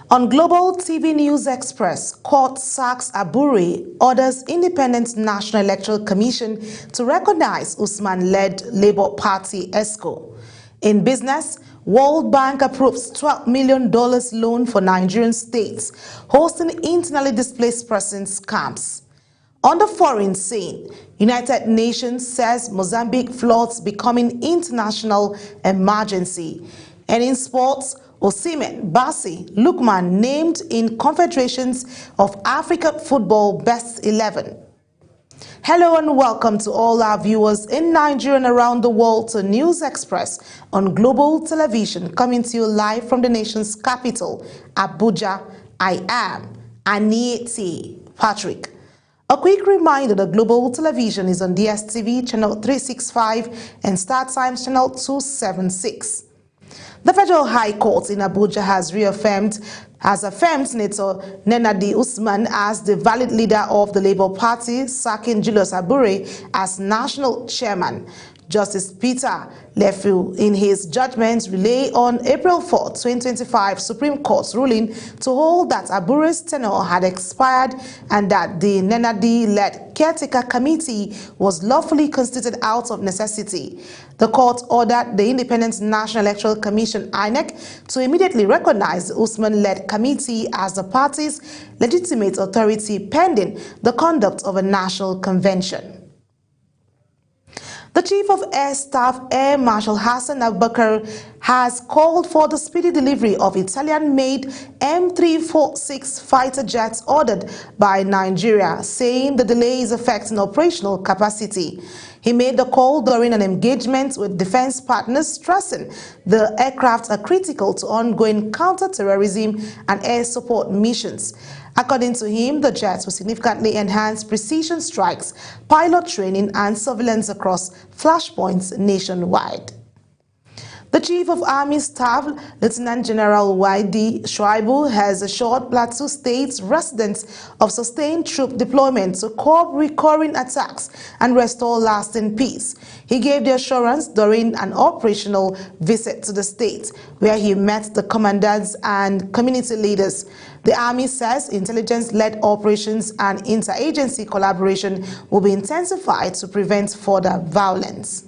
On Global TV News Express, court sacks Abure, orders Independent National Electoral Commission to recognize Usman-led Labour Party ESCO. In business, World Bank approves $12 million loan for Nigerian states hosting internally displaced persons camps. On the foreign scene, United Nations says Mozambique floods becoming international emergency. And in sports, Osimhen, Bassi, Lukman named in Confederations of African Football Best 11. Hello and welcome to all our viewers in Nigeria and around the world to News Express on Global Television, coming to you live from the nation's capital, Abuja. I am Anieti Patrick. A quick reminder that Global Television is on DSTV channel 365 and Star Times channel 276. The Federal High Court in Abuja has affirmed Senator Nenadi Usman as the valid leader of the Labour Party, sacking Julius Abure as national chairman. Justice Peter Lefu, in his judgment, relay on April 4, 2025 Supreme Court's ruling to hold that Abure's tenure had expired and that the Nenadi-led caretaker committee was lawfully constituted out of necessity. The court ordered the Independent National Electoral Commission (INEC) to immediately recognize the Usman-led committee as the party's legitimate authority pending the conduct of a national convention. The Chief of Air Staff, Air Marshal Hassan Abubakar, has called for the speedy delivery of Italian-made M346 fighter jets ordered by Nigeria, saying the delay is affecting operational capacity. He made the call during an engagement with defense partners, stressing the aircraft are critical to ongoing counter-terrorism and air support missions. According to him, the jets will significantly enhance precision strikes, pilot training, and surveillance across flashpoints nationwide. The Chief of Army Staff, Lieutenant General Y.D. Shuaibu, has assured Plateau State's residents of sustained troop deployment to curb recurring attacks and restore lasting peace. He gave the assurance during an operational visit to the state, where he met the commanders and community leaders. The Army says intelligence-led operations and interagency collaboration will be intensified to prevent further violence.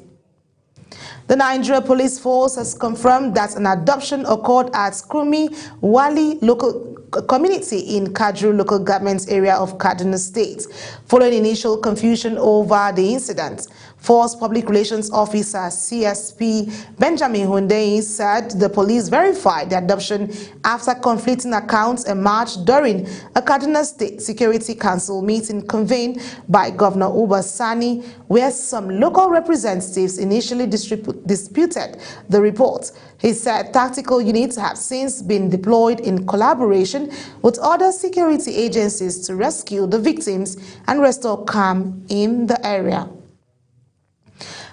The Nigeria Police Force has confirmed that an abduction occurred at Krumi Wali local community in Kadru local government area of Kaduna State. Following initial confusion over the incident, Force Public Relations Officer CSP Benjamin Hundeyi said the police verified the abduction after conflicting accounts emerged during a Kaduna State Security Council meeting convened by Governor Uba Sani, where some local representatives initially disputed the report. He said tactical units have since been deployed in collaboration with other security agencies to rescue the victims and restore calm in the area.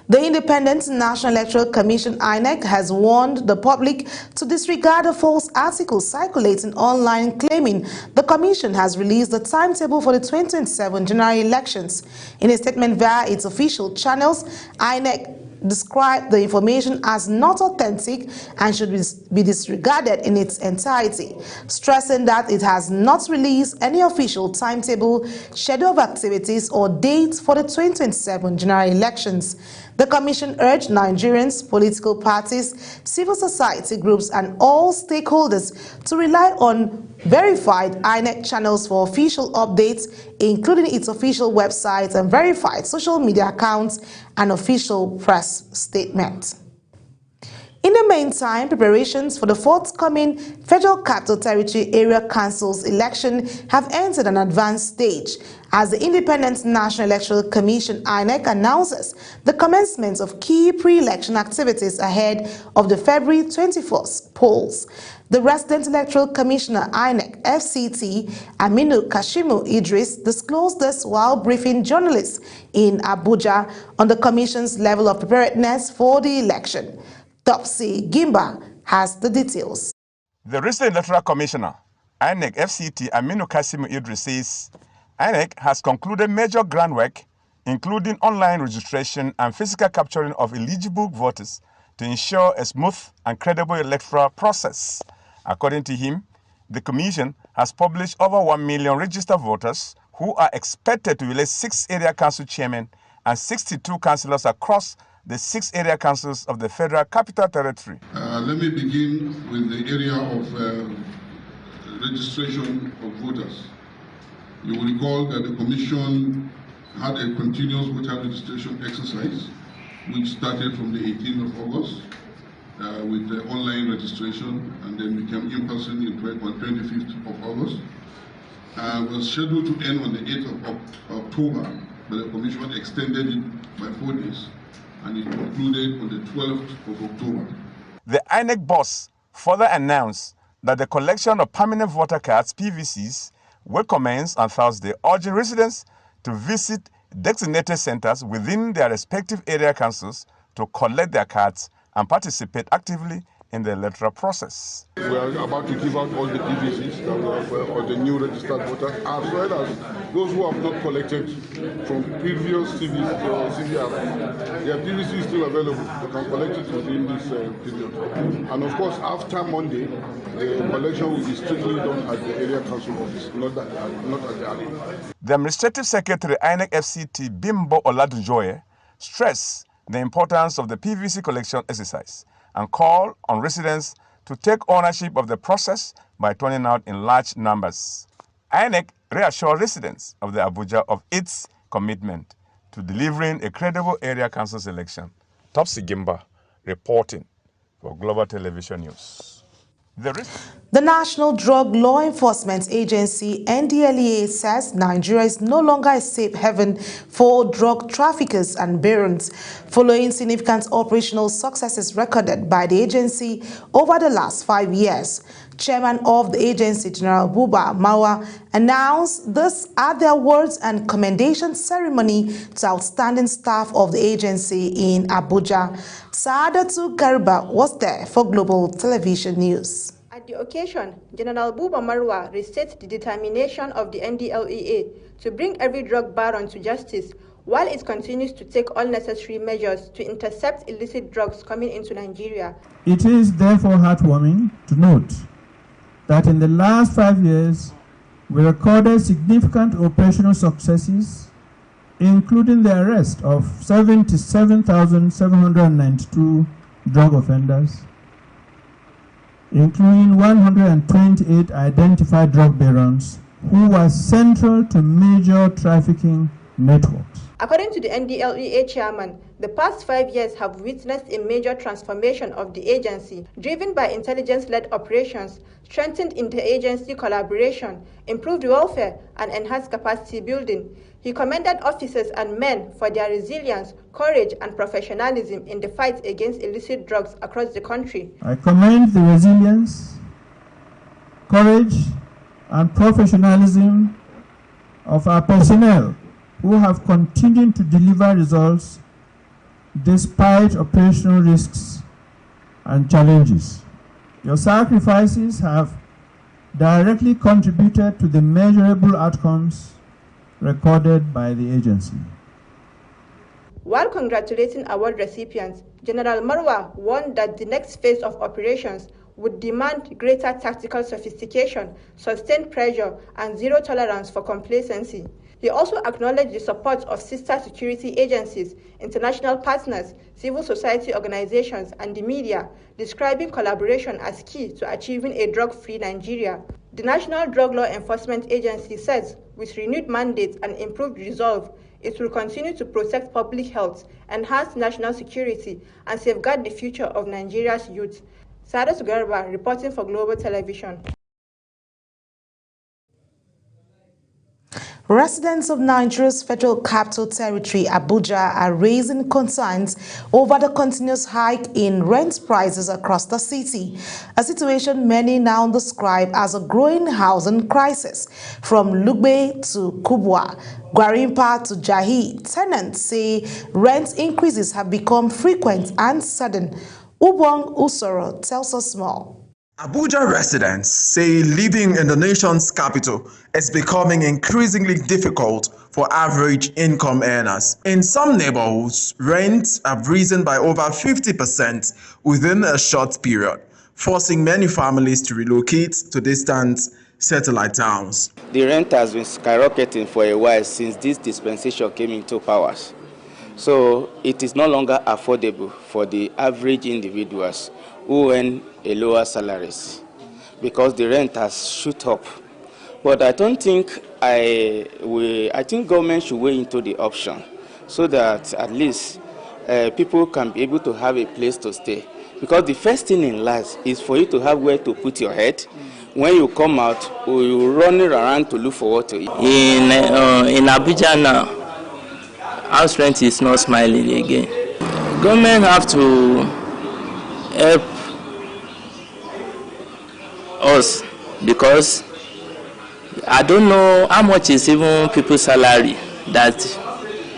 The Independent National Electoral Commission (INEC) has warned the public to disregard a false article circulating online claiming the Commission has released the timetable for the 2027 general elections. In a statement via its official channels, INEC described the information as not authentic and should be disregarded in its entirety, stressing that it has not released any official timetable, schedule of activities, or dates for the 2027 general elections. The Commission urged Nigerians, political parties, civil society groups, and all stakeholders to rely on verified INEC channels for official updates, including its official website and verified social media accounts and official press statements. In the meantime, preparations for the forthcoming Federal Capital Territory Area Council's election have entered an advanced stage as the Independent National Electoral Commission (INEC) announces the commencement of key pre-election activities ahead of the February 21st polls. The Resident Electoral Commissioner (INEC) FCT Aminu Kashimu Idris disclosed this while briefing journalists in Abuja on the Commission's level of preparedness for the election. Topsy Gimba has the details. The Resident Electoral Commissioner, INEC FCT Aminu Kashimu Idris says INEC has concluded major groundwork, including online registration and physical capturing of eligible voters to ensure a smooth and credible electoral process. According to him, The Commission has published over 1 million registered voters who are expected to elect 6 area council chairmen and 62 councillors across the 6 area councils of the Federal Capital Territory. Let me begin with the area of registration of voters. You will recall that the Commission had a continuous voter registration exercise which started from the 18th of August with the online registration and then became in person on 25th of August. Was scheduled to end on the 8th of October, but the Commission extended it by 4 days and it concluded on the 12th of October. The INEC boss further announced that the collection of permanent voter cards, PVCs, will commence on Thursday, urging residents to visit designated centers within their respective area councils to collect their cards and participate actively in the electoral process. We are about to give out all the PVCs that we have, or the new registered voters, as well as those who have not collected from previous CVR. Their PVC is still available. They can collect it within this period. And of course, after Monday, the collection will be strictly done at the area council office, not at the alley. The Administrative Secretary, INEC FCT, Bimbo Oladunjoye, stressed the importance of the PVC collection exercise and call on residents to take ownership of the process by turning out in large numbers. INEC reassured residents of the Abuja of its commitment to delivering a credible area council election. Topsy Gimba reporting for Global Television News. The National Drug Law Enforcement Agency, NDLEA, says Nigeria is no longer a safe haven for drug traffickers and barons, following significant operational successes recorded by the agency over the last 5 years. Chairman of the agency, General Buba Marwa, announced this at the awards and commendation ceremony to outstanding staff of the agency in Abuja. Saadatu Garba was there for Global Television News. At the occasion, General Buba Marwa restates the determination of the NDLEA to bring every drug baron to justice, while it continues to take all necessary measures to intercept illicit drugs coming into Nigeria. It is therefore heartwarming to note that in the last 5 years, we recorded significant operational successes, including the arrest of 77,792 drug offenders, including 128 identified drug barons who were central to major trafficking networks. According to the NDLEA chairman, the past 5 years have witnessed a major transformation of the agency, driven by intelligence-led operations, strengthened interagency collaboration, improved welfare, and enhanced capacity building. He commended officers and men for their resilience, courage, and professionalism in the fight against illicit drugs across the country. I commend the resilience, courage, and professionalism of our personnel who have continued to deliver results despite operational risks and challenges. Your sacrifices have directly contributed to the measurable outcomes recorded by the agency. While congratulating award recipients, General Marwa warned that the next phase of operations would demand greater tactical sophistication, sustained pressure, and zero tolerance for complacency. He also acknowledged the support of sister security agencies, international partners, civil society organizations, and the media, describing collaboration as key to achieving a drug-free Nigeria. The National Drug Law Enforcement Agency says, with renewed mandates and improved resolve, it will continue to protect public health, enhance national security, and safeguard the future of Nigeria's youth. Saadatu Garba reporting for Global Television. Residents of Nigeria's Federal Capital Territory, Abuja, are raising concerns over the continuous hike in rent prices across the city, a situation many now describe as a growing housing crisis. From Lugbe to Kubwa, Gwarimpa to Jahi, tenants say rent increases have become frequent and sudden. Ubong Usoro tells us more. Abuja residents say living in the nation's capital is becoming increasingly difficult for average income earners. In some neighborhoods, rents have risen by over 50% within a short period, forcing many families to relocate to distant satellite towns. The rent has been skyrocketing for a while since this dispensation came into power. So it is no longer affordable for the average individuals who earn a lower salaries because the rent has shot up. But I don't think I think government should weigh into the option so that at least people can be able to have a place to stay. Because the first thing in life is for you to have where to put your head. When you come out, you run around to look for what to eat. In Abuja now, house rent is not smiling again. Government have to help us because I don't know how much is even people's salary that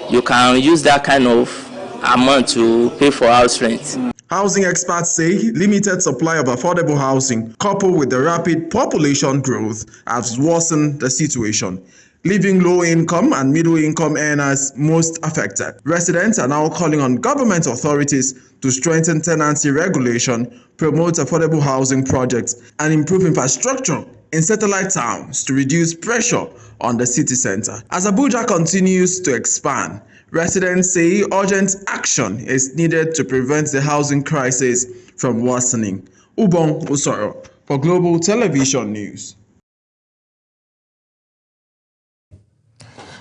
you can use that kind of amount to pay for house rent. Housing experts say limited supply of affordable housing coupled with the rapid population growth has worsened the situation, leaving low-income and middle-income earners most affected. Residents are now calling on government authorities to strengthen tenancy regulation, promote affordable housing projects, and improve infrastructure in satellite towns to reduce pressure on the city center. As Abuja continues to expand, residents say urgent action is needed to prevent the housing crisis from worsening. Ubong Usoro for Global Television News.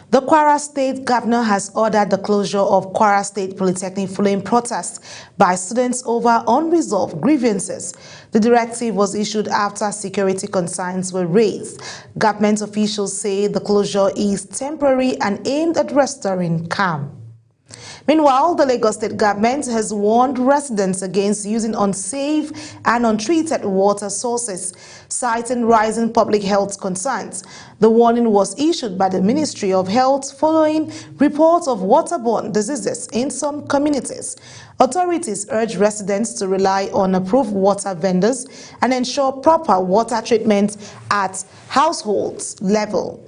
The Kwara State Governor has ordered the closure of Kwara State Polytechnic following protests by students over unresolved grievances. The directive was issued after security concerns were raised. Government officials say the closure is temporary and aimed at restoring calm. Meanwhile, the Lagos State government has warned residents against using unsafe and untreated water sources, citing rising public health concerns. The warning was issued by the Ministry of Health following reports of waterborne diseases in some communities. Authorities urge residents to rely on approved water vendors and ensure proper water treatment at households level.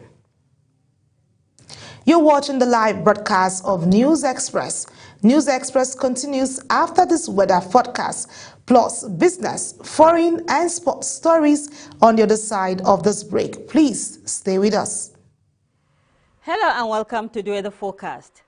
You're watching the live broadcast of News Express. News Express continues after this weather forecast, plus business, foreign and sports stories on the other side of this break. Please stay with us. Hello and welcome to the weather forecast.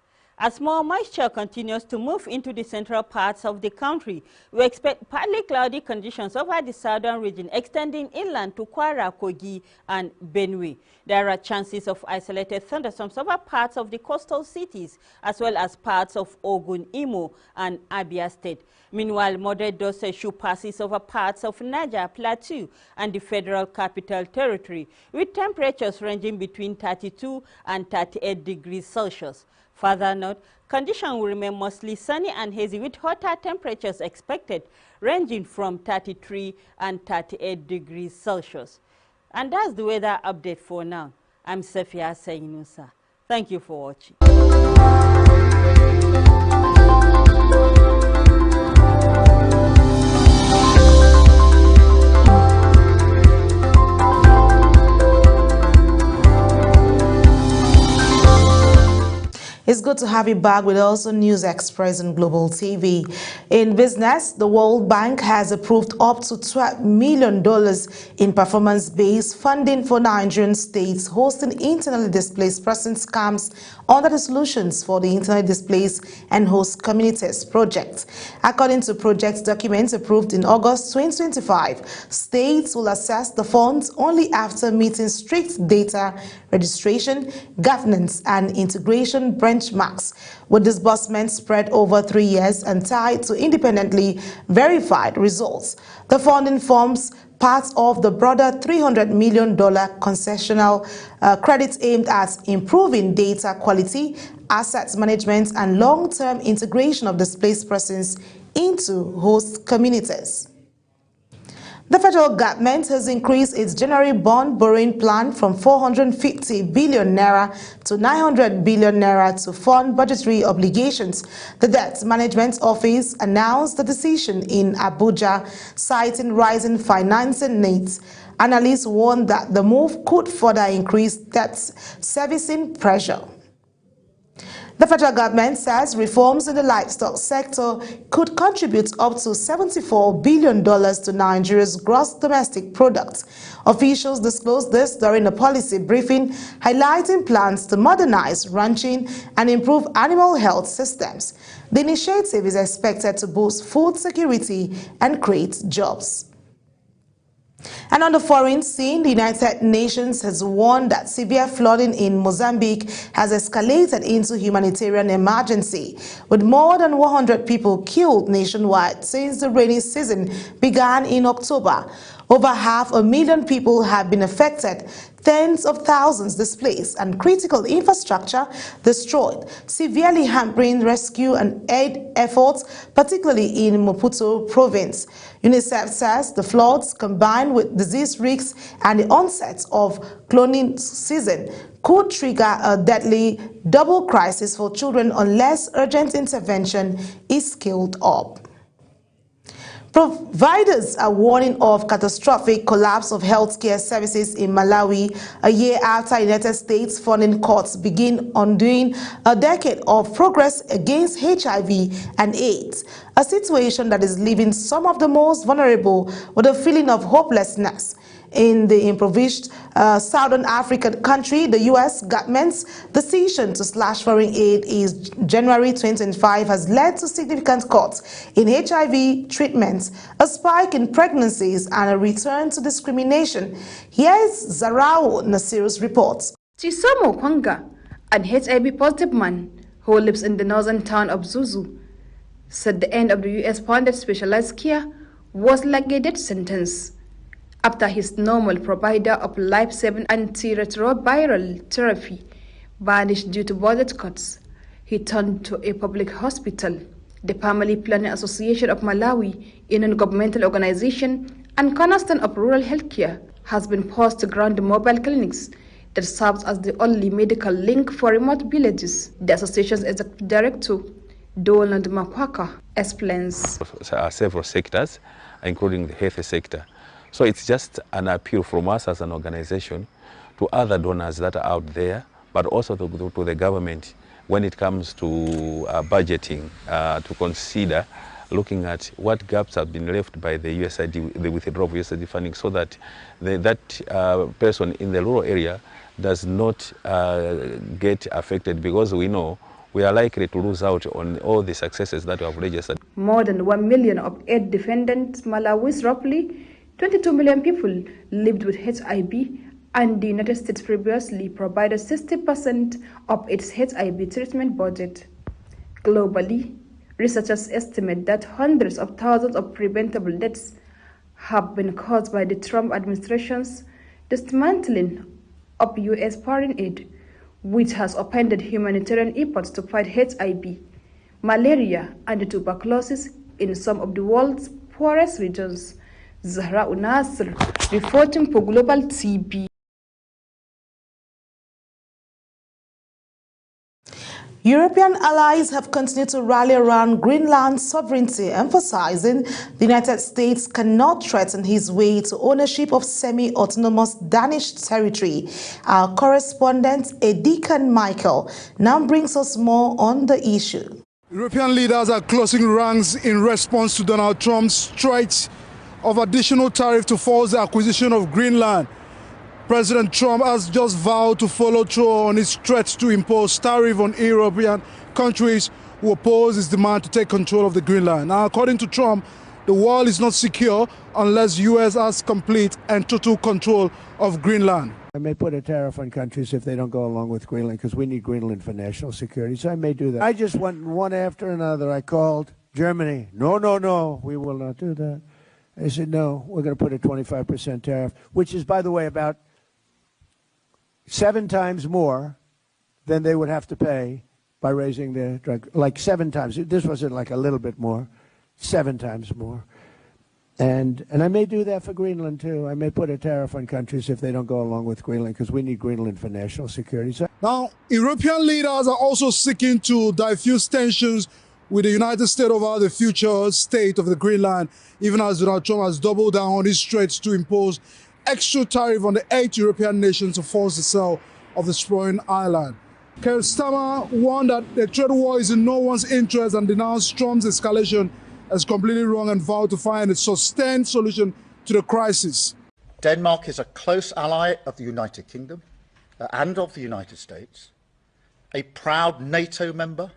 As more moisture continues to move into the central parts of the country, we expect partly cloudy conditions over the southern region, extending inland to Kwara, Kogi, and Benue. There are chances of isolated thunderstorms over parts of the coastal cities, as well as parts of Ogun, Imo, and Abia State. Meanwhile, moderate dosage passes over parts of Niger, Plateau, and the Federal Capital Territory, with temperatures ranging between 32 and 38 degrees Celsius. Further north, conditions will remain mostly sunny and hazy with hotter temperatures expected ranging from 33 and 38 degrees Celsius. And that's the weather update for now. I'm Safia Sainusa. Thank you for watching. It's good to have you back with us on News Express and Global TV. In business, the World Bank has approved up to $12 million in performance-based funding for Nigerian states hosting internally displaced persons camps under the Solutions for the Internally Displaced and Host Communities project. According to project documents approved in August 2025, states will access the funds only after meeting strict data registration, governance, and integration benchmarks, with disbursements spread over 3 years and tied to independently verified results. The funding forms part of the broader $300 million concessional credit aimed at improving data quality, assets management, and long-term integration of displaced persons into host communities. The federal government has increased its January bond borrowing plan from 450 billion naira to 900 billion naira to fund budgetary obligations. The Debt Management Office announced the decision in Abuja, citing rising financing needs. Analysts warned that the move could further increase debt servicing pressure. The federal government says reforms in the livestock sector could contribute up to $74 billion to Nigeria's gross domestic product. Officials disclosed this during a policy briefing highlighting plans to modernize ranching and improve animal health systems. The initiative is expected to boost food security and create jobs. And on the foreign scene, the United Nations has warned that severe flooding in Mozambique has escalated into humanitarian emergency, with more than 100 people killed nationwide since the rainy season began in October. Over 500,000 people have been affected, tens of thousands displaced, and critical infrastructure destroyed, severely hampering rescue and aid efforts, particularly in Maputo province. UNICEF says the floods, combined with disease risks and the onset of cloning season, could trigger a deadly double crisis for children unless urgent intervention is scaled up. Providers are warning of catastrophic collapse of healthcare services in Malawi a year after United States funding cuts begin undoing a decade of progress against HIV and AIDS, a situation that is leaving some of the most vulnerable with a feeling of hopelessness. In the impoverished Southern African country, the U.S. government's decision to slash foreign aid in January 2025 has led to significant cuts in HIV treatments, a spike in pregnancies, and a return to discrimination. Here's Zarao Nasiru's report. Chisomo Kwanga, an HIV-positive man who lives in the northern town of Zuzu, said the end of the U.S.-funded specialized care was like a death sentence. After his normal provider of life-saving antiretroviral therapy vanished due to budget cuts, he turned to a public hospital. The Family Planning Association of Malawi, a non-governmental organization and cornerstone of rural healthcare, has been forced to ground the mobile clinics that serves as the only medical link for remote villages. The association's executive director, Donald Makwaka, explains. Several sectors, including the health sector. So it's just an appeal from us as an organization to other donors that are out there, but also to the government when it comes to budgeting, to consider looking at what gaps have been left by the USAID, the withdrawal of USAID funding, so that that person in the rural area does not get affected, because we know we are likely to lose out on all the successes that we have registered. More than 1 million of AIDS dependent Malawi's roughly 22 million people lived with HIV, and the United States previously provided 60% of its HIV treatment budget. Globally, researchers estimate that hundreds of thousands of preventable deaths have been caused by the Trump administration's dismantling of U.S. foreign aid, which has upended humanitarian efforts to fight HIV, malaria, and tuberculosis in some of the world's poorest regions. Zahra Unasr, reporting for Global TV. European allies have continued to rally around Greenland's sovereignty, emphasizing the United States cannot threaten his way to ownership of semi-autonomous Danish territory. Our correspondent, Edikan Michael, now brings us more on the issue. European leaders are closing ranks in response to Donald Trump's threat of additional tariff to force the acquisition of Greenland. President Trump has just vowed to follow through on his threat to impose tariff on European countries who oppose his demand to take control of the Greenland. Now, according to Trump, the world is not secure unless U.S. has complete and total control of Greenland. I may put a tariff on countries if they don't go along with Greenland, because we need Greenland for national security, so I may do that. I just went one after another. I called Germany. No, we will not do that. They said, no, we're going to put a 25% tariff, which is, by the way, about 7 times more than they would have to pay by raising the drug, like 7 times. This wasn't like a little bit more, 7 times more. And I may do that for Greenland, too. I may put a tariff on countries if they don't go along with Greenland, because we need Greenland for national security. So now, European leaders are also seeking to diffuse tensions with the United States over the future state of the Greenland, even as Donald Trump has doubled down on his threats to impose extra tariff on the 8 European nations to force the sale of the sprawling island. Keir Starmer warned that the trade war is in no one's interest and denounced Trump's escalation as completely wrong and vowed to find a sustained solution to the crisis. Denmark is a close ally of the United Kingdom and of the United States, a proud NATO member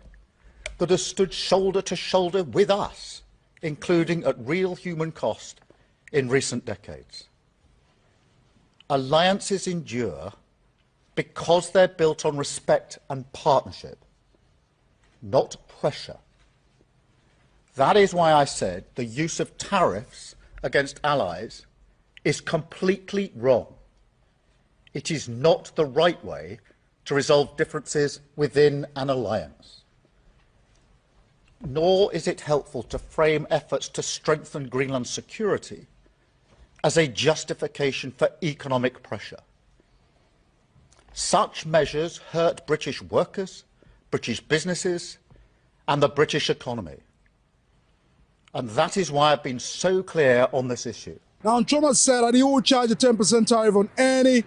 that has stood shoulder to shoulder with us, including at real human cost in recent decades. Alliances endure because they're built on respect and partnership, not pressure. That is why I said the use of tariffs against allies is completely wrong. It is not the right way to resolve differences within an alliance. Nor is it helpful to frame efforts to strengthen Greenland's security as a justification for economic pressure. Such measures hurt British workers, British businesses, and the British economy. And that is why I've been so clear on this issue. Now, Trump has said that he will charge a 10% tariff on any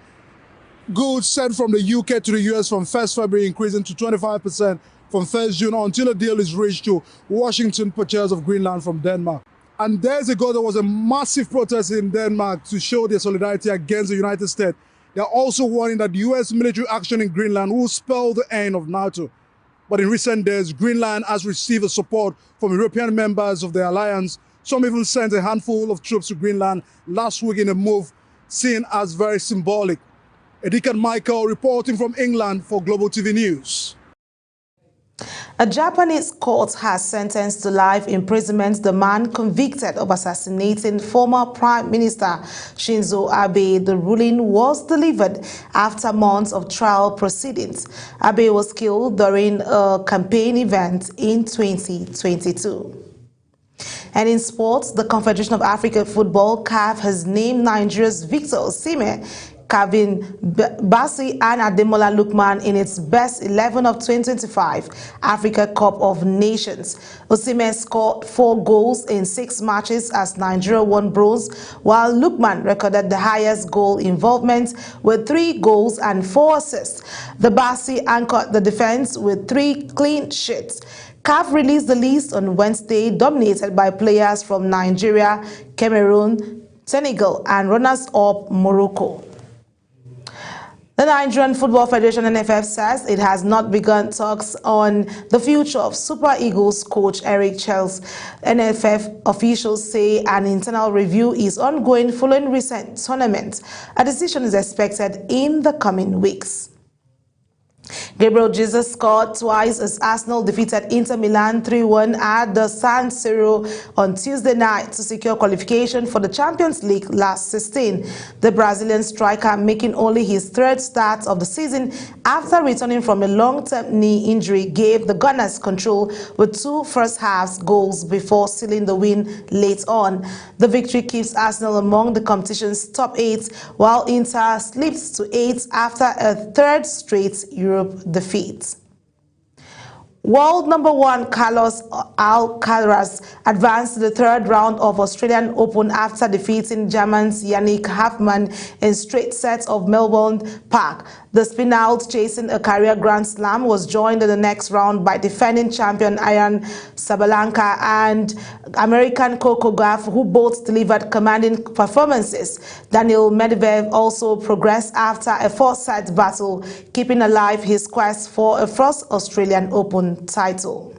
goods sent from the UK to the US from 1st February, increasing to 25% from 1st June until a deal is reached to Washington's purchase of Greenland from Denmark. And days ago, there was a massive protest in Denmark to show their solidarity against the United States. They're also warning that US military action in Greenland will spell the end of NATO. But in recent days, Greenland has received the support from European members of the alliance. Some even sent a handful of troops to Greenland last week in a move seen as very symbolic. Edika Michael reporting from England for Global TV News. A Japanese court has sentenced to life imprisonment the man convicted of assassinating former Prime Minister Shinzo Abe. The ruling was delivered after months of trial proceedings. Abe was killed during a campaign event in 2022. And in sports, the Confederation of African Football, CAF, has named Nigeria's Victor Osimhen, Calvin Bassey and Ademola Lookman in its best 11 of 2025 Africa Cup of Nations. Osimhen scored 4 goals in 6 matches as Nigeria won bronze, while Lookman recorded the highest goal involvement with 3 goals and 4 assists. The Bassey anchored the defense with 3 clean sheets. CAF released the list on Wednesday, dominated by players from Nigeria, Cameroon, Senegal, and runners-up Morocco. The Nigerian Football Federation (NFF) says it has not begun talks on the future of Super Eagles coach Eric Chelles. NFF officials say an internal review is ongoing following recent tournaments. A decision is expected in the coming weeks. Gabriel Jesus scored twice as Arsenal defeated Inter Milan 3-1 at the San Siro on Tuesday night to secure qualification for the Champions League last 16. The Brazilian striker, making only his 3rd start of the season after returning from a long-term knee injury, gave the Gunners control with 2 first-half goals before sealing the win late on. The victory keeps Arsenal among the competition's top 8, while Inter slips to 8 after a 3rd straight Europe defeat. World number 1 Carlos Alcaraz advanced to the 3rd round of Australian Open after defeating German's Yannick Hoffmann in straight sets of Melbourne Park. The spin-out, chasing a career Grand Slam, was joined in the next round by defending champion Ian Sabalenka and American Coco Gauff, who both delivered commanding performances. Daniil Medvedev also progressed after a 4-set battle, keeping alive his quest for a first Australian Open title.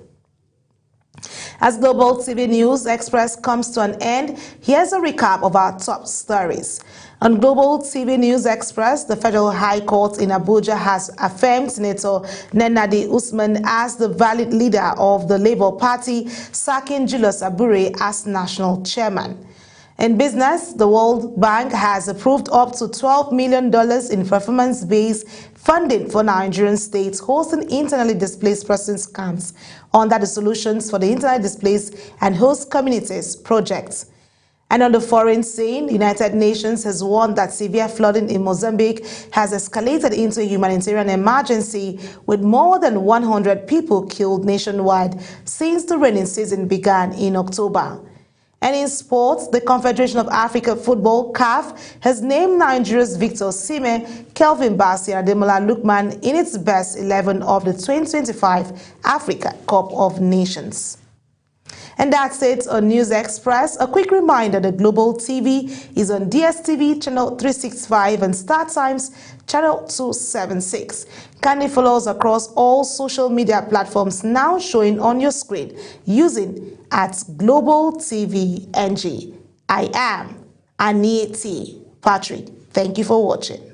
As Global TV News Express comes to an end, here's a recap of our top stories. On Global TV News Express, the Federal High Court in Abuja has affirmed Senator Nnamdi Usman as the valid leader of the Labour Party, sacking Julius Abure as national chairman. In business, the World Bank has approved up to $12 million in performance-based funding for Nigerian states hosting internally displaced persons camps under the Solutions for the Internally Displaced and Host Communities project. And on the foreign scene, the United Nations has warned that severe flooding in Mozambique has escalated into a humanitarian emergency, with more than 100 people killed nationwide since the rainy season began in October. And in sports, the Confederation of African Football, CAF, has named Nigeria's Victor Osimhen, Kelvin Bassey, and Ademola Lookman in its best 11 of the 2025 Africa Cup of Nations. And that's it on News Express. A quick reminder that Global TV is on DSTV channel 365 and StarTimes channel 276. Kindly follow us across all social media platforms now showing on your screen using @Global TV NG. I am Anieti Patrick. Thank you for watching.